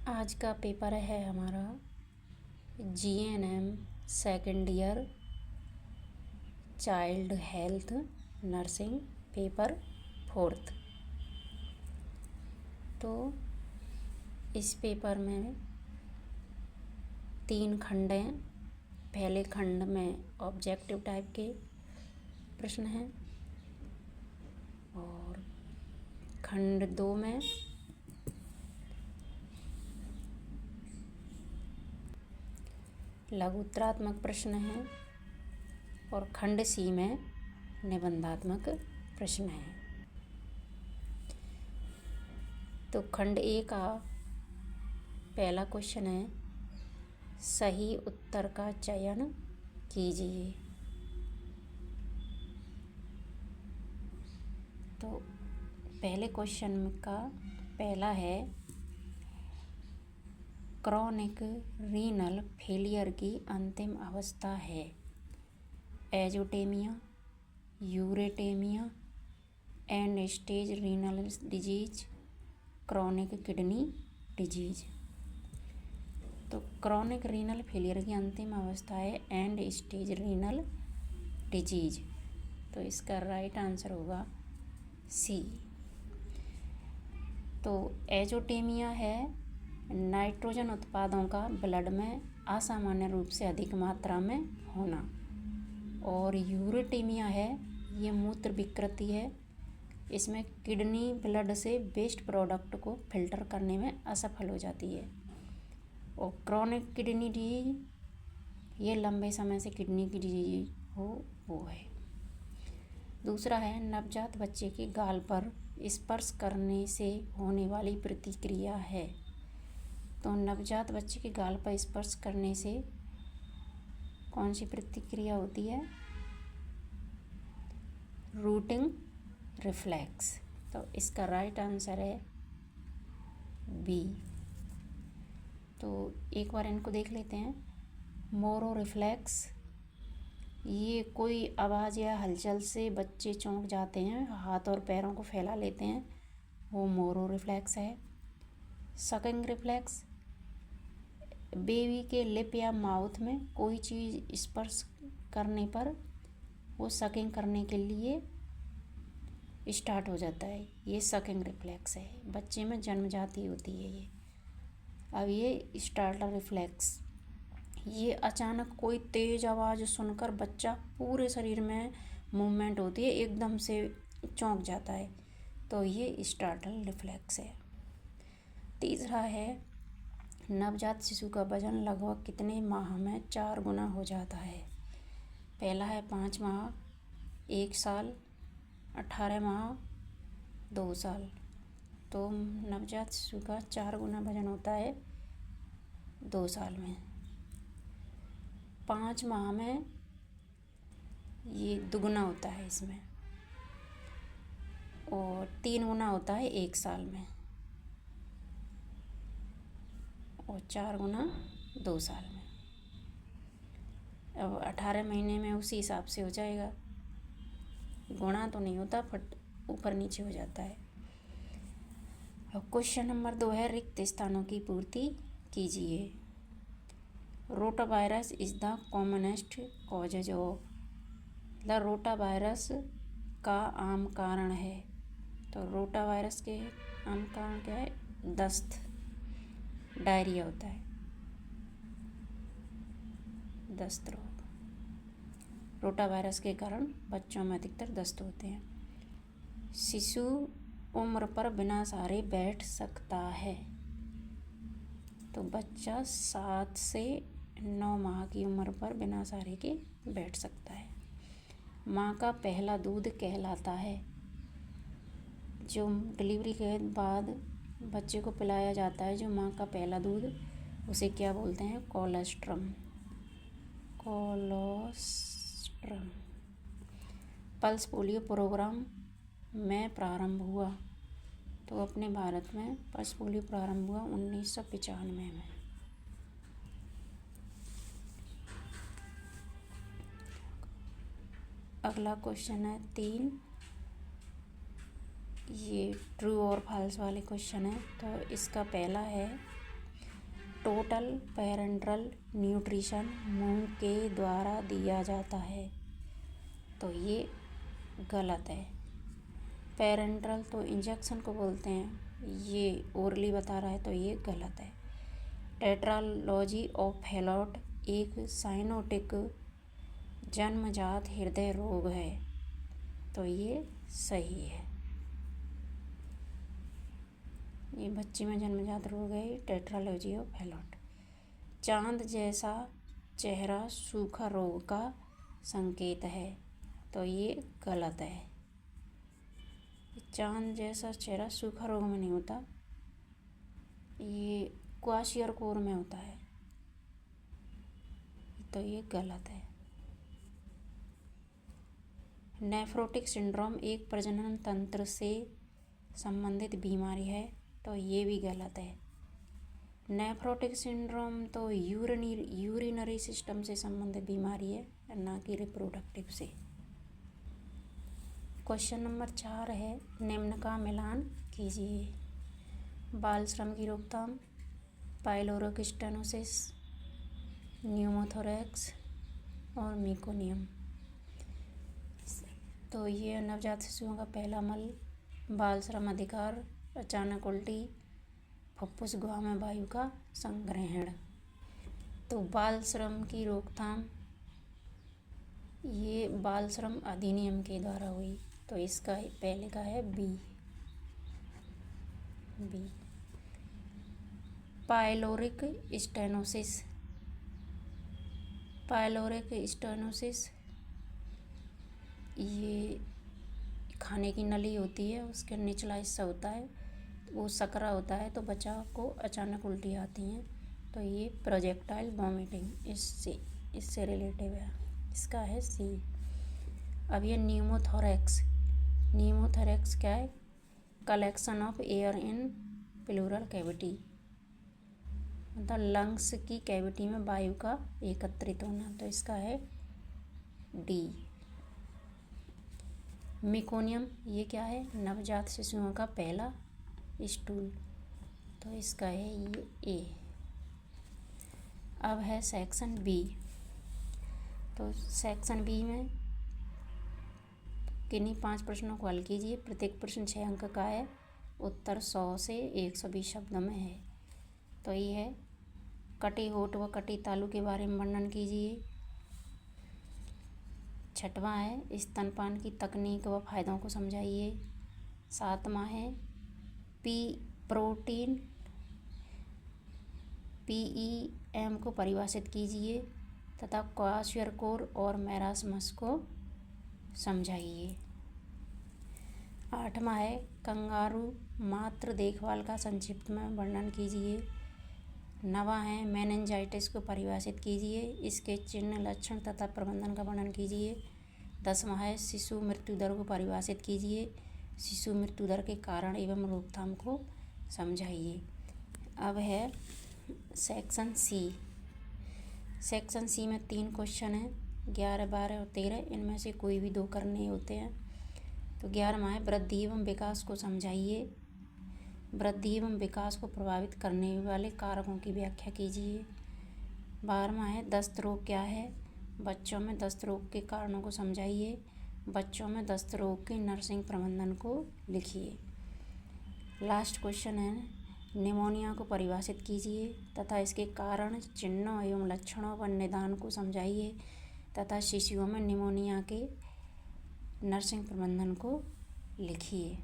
आज का पेपर है हमारा GNM second year child health nursing paper 4। तो इस पेपर में 3 खंड हैं। पहले खंड में ऑब्जेक्टिव टाइप के प्रश्न हैं और खंड 2 में लघुत्तरात्मक प्रश्न हैं और खंड सी में निबंधात्मक प्रश्न हैं। तो खंड ए का पहला क्वेश्चन है, सही उत्तर का चयन कीजिए। तो पहले क्वेश्चन का पहला है, क्रॉनिक रीनल फेलियर की अंतिम अवस्था है azotemia, uremia, end stage renal disease, chronic kidney disease. तो क्रॉनिक रीनल फेलियर की अंतिम अवस्था है एंड स्टेज रीनल डिजीज। तो इसका राइट आंसर होगा सी। तो एजोटेमिया है नाइट्रोजन उत्पादों का ब्लड में असामान्य रूप से अधिक मात्रा में होना, और यूरेटेमिया है ये मूत्र विकृति है, इसमें किडनी ब्लड से वेस्ट प्रोडक्ट को फिल्टर करने में असफल हो जाती है। और क्रॉनिक किडनी डिजीज ये लंबे समय से किडनी की डिजीज हो वो है। दूसरा है, नवजात बच्चे के गाल पर स्पर्श करने से होने वाली प्रतिक्रिया है। तो नवजात बच्चे के गाल पर स्पर्श करने से कौन सी प्रतिक्रिया होती है? Routing reflex. तो इसका राइट आंसर है बी। तो एक बार इनको देख लेते हैं। मोरो रिफ्लेक्स, ये कोई आवाज़ या हलचल से बच्चे चौंक जाते हैं, हाथ और पैरों को फैला लेते हैं, वो मोरो रिफ्लेक्स है। सकिंग रिफ्लेक्स, बेबी के लिप या माउथ में कोई चीज़ स्पर्श करने पर वो सकिंग करने के लिए स्टार्ट हो जाता है, ये सकिंग रिफ्लेक्स है, बच्चे में जन्मजाती होती है ये। अब ये स्टार्टर रिफ्लेक्स, ये अचानक कोई तेज़ आवाज़ सुनकर बच्चा पूरे शरीर में मूवमेंट होती है, एकदम से चौंक जाता है, तो ये स्टार्टर रिफ्लेक्स है। तीसरा है, नवजात शिशु का वजन लगभग कितने माह में 4 गुना हो जाता है? पहला है 5 माह, 1 साल, 18 माह, 2 साल। तो नवजात शिशु का 4 गुना वजन होता है 2 साल में। 5 माह में ये दुगुना होता है इसमें, और 3 गुना होता है 1 साल में, और 4 गुना 2 साल में। अब 18 महीने में उसी हिसाब से हो जाएगा, गुणा तो नहीं होता बट ऊपर नीचे हो जाता है। अब क्वेश्चन नंबर 2 है, रिक्त स्थानों की पूर्ति कीजिए। Rotavirus is the commonest causes of, the rotavirus का आम कारण है। तो रोटावायरस के आम कारण क्या है? दस्त, डायरिया होता है, दस्त रोग। रोटावायरस के कारण बच्चों में अधिकतर दस्त होते हैं। शिशु उम्र पर बिना सहारे बैठ सकता है। तो बच्चा 7 से 9 माह की उम्र पर बिना सहारे के बैठ सकता है। माँ का पहला दूध कहलाता है, जो डिलीवरी के बाद बच्चे को पिलाया जाता है, जो माँ का पहला दूध, उसे क्या बोलते हैं? Colostrum. Colostrum. Pulse polio programme में प्रारंभ हुआ। तो अपने भारत में पल्स पोलियो प्रारंभ हुआ 1995 में। अगला क्वेश्चन है 3, ये ट्रू और फॉल्स वाले क्वेश्चन है। तो इसका पहला है, टोटल पेरेंटल न्यूट्रिशन मूंग के द्वारा दिया जाता है, तो ये गलत है। पेरेंटल तो इंजेक्शन को बोलते हैं, ये ओरली बता रहा है, तो ये गलत है। टेट्रालॉजी ऑफ फैलोट एक साइनोटिक जन्मजात हृदय रोग है, तो ये सही है। ये बच्चे में जन्मजात रोग है, टेट्रालॉजी ऑफ फैलोट। चांद जैसा चेहरा सूखा रोग का संकेत है, तो ये गलत है। चांद जैसा चेहरा सूखा रोग में नहीं होता, ये क्वाशियरकोर में होता है, तो ये गलत है। नेफ्रोटिक सिंड्रोम एक प्रजनन तंत्र से संबंधित बीमारी है, तो ये भी गलत है। नेफ्रोटिक सिंड्रोम तो यूरिनरी सिस्टम से संबंधित बीमारी है, ना कि रिप्रोडक्टिव से। क्वेश्चन नंबर 4 है, निम्न का मिलान कीजिए। बाल श्रम की रोकथाम, पाइलोरिक स्टेनोसिस, न्यूमोथोरैक्स और मेकोनियम। तो ये नवजात शिशुओं का पहला मल, बाल श्रम अधिकार, अचानक उल्टी, फुफ्फुस गुहा में वायु का संग्रहण। तो बाल श्रम की रोकथाम ये बाल श्रम अधिनियम के द्वारा हुई, तो इसका पहले का है बी। पाइलोरिक स्टेनोसिस, ये खाने की नली होती है, उसका निचला हिस्सा होता है, वो सकरा होता है, तो बच्चा को अचानक उल्टी आती हैं, तो ये प्रोजेक्टाइल वॉमिटिंग इससे रिलेटिव है, इसका है सी। अब ये न्यूमोथोरैक्स क्या है? Collection of air in pleural cavity, मतलब लंग्स की कैविटी में वायु का एकत्रित होना, तो इसका है डी। मेकोनियम ये क्या है? नवजात शिशुओं का पहला स्टूल, तो इसका है ये ए। अब है सेक्शन बी। तो सेक्शन बी में किन्हीं 5 प्रश्नों को हल कीजिए। प्रत्येक प्रश्न 6 अंक का है, उत्तर 100 से 120 शब्द में है। तो ये है, कटी होठ व कटी तालू के बारे में वर्णन कीजिए। 6वां है, स्तनपान की तकनीक व फायदों को समझाइए। 7वां है, प्रोटीन PEM को परिभाषित कीजिए तथा क्वाशियरकोर और मैरास्मस को समझाइए। 8वां है, कंगारू मात्र देखभाल का संक्षिप्त में वर्णन कीजिए। 9वां है, मेनिंजाइटिस को परिभाषित कीजिए, इसके चिन्ह, लक्षण तथा प्रबंधन का वर्णन कीजिए। 10वां है, शिशु मृत्यु दर को परिभाषित कीजिए, शिशु मृत्यु दर के कारण एवं रोकथाम को समझाइए। अब है सेक्शन सी। सेक्शन सी में 3 क्वेश्चन हैं, 11, 12 और 13। इनमें से कोई भी 2 करने होते हैं। तो 11वां है, वृद्धि एवं विकास को समझाइए। वृद्धि एवं विकास को प्रभावित करने वाले कारकों की व्याख्या कीजिए। 12वां है, दस्त रोग क्या है? बच्चों में दस्त रोग के कारणों को समझाइए। बच्चों में दस्त रोग के नर्सिंग प्रबंधन को लिखिए। लास्ट क्वेश्चन है, निमोनिया को परिभाषित कीजिए तथा इसके कारण, चिन्हों एवं लक्षणों व निदान को समझाइए तथा शिशुओं में निमोनिया के नर्सिंग प्रबंधन को लिखिए।